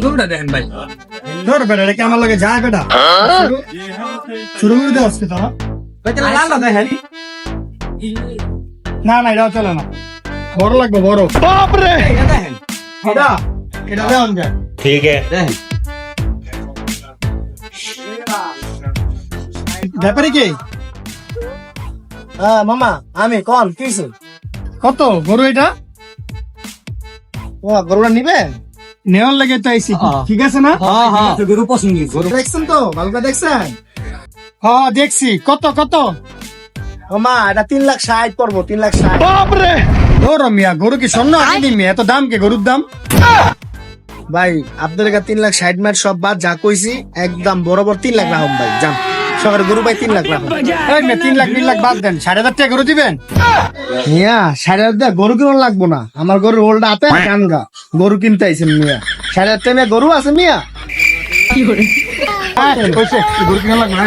গরুটা দেখেন ভাই। ধর বেটা, এটা কি আমার লগে যায় বেটা? শুরু করে দে আজকে তোরা। ভাই তাহলে লালটা দেখেন। না না, এটাও চলে না, বড় লাগবে বড়। এটা দেখেন। এটা এটা দেওয়ান যায়। দেখেন। ব্যাপারে কি? হ্যাঁ মামা, আমি কল কিছু কত গরু এটা? ও গরুটা নিবেন? নেওয়ার লাগে তো আইছি, ঠিক আছে না? হ্যাঁ হ্যাঁ। গরু পছন্দ গরু। দেখছেন তো, ভালো করে দেখছেন? হ্যাঁ দেখছি। কত কত? মামা এটা 3,60,000 পড়বো, 3,60,000। বাপরে, ওর মিয়া গরু কি স্বর্ণ আনি মিয়া? এত দাম কে গরুর দাম? ভাই আপনার কাছে 3,60,000 মার সব বাদ যা কইছি একদম বরাবর 3,00,000 রাখুন ভাই, যান সকালে গরু ভাই 3,00,000 রাখুন। এই মিয়া 3 লাখ 3 লাখ বাদ দেন, 7,500 টাকা গরু দিবেন? মিয়া 60,000 দিয়ে গরু কিনো লাগবো না, আমার গরুর হোলটা হাতে কানগা গরু কিনতে আইছেন মিয়া। 60,000 টাকা মিয়া গরু আছে মিয়া। হ্যাঁ কইছে গরু কিনা লাগবে না।